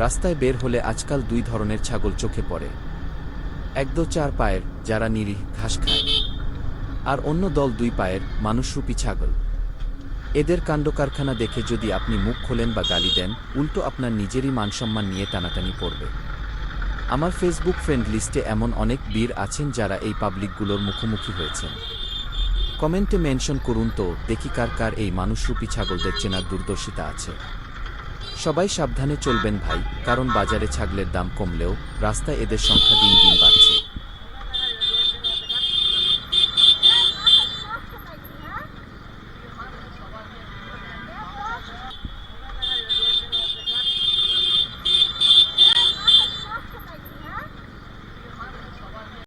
রাস্তায় বের হলে আজকাল দুই ধরনের ছাগল চোখে পড়ে। এক দল চার পায়ের, যারা নিরীহ ঘাস খায়, আর অন্য দল দুই পায়ের, মানুষরূপী ছাগল। এদের কাণ্ডকারখানা দেখে যদি আপনি মুখ খোলেন বা গালি দেন, উল্টো আপনার নিজেরই মানসম্মান নিয়ে টানাটানি পড়বে। আমার ফেসবুক ফ্রেন্ড লিস্টে এমন অনেক বীর আছেন যারা এই পাবলিকগুলোর মুখোমুখি হয়েছেন। কমেন্টে মেনশন করুন তো, দেখি কার কার এই মানুষরূপী ছাগলদের চেনার দূরদর্শিতা আছে। সবাই সাবধানে চলবেন ভাই, কারণ বাজারে ছাগলের দাম কমলেও রাস্তায় এদের সংখ্যা দিন দিন বাড়ছে।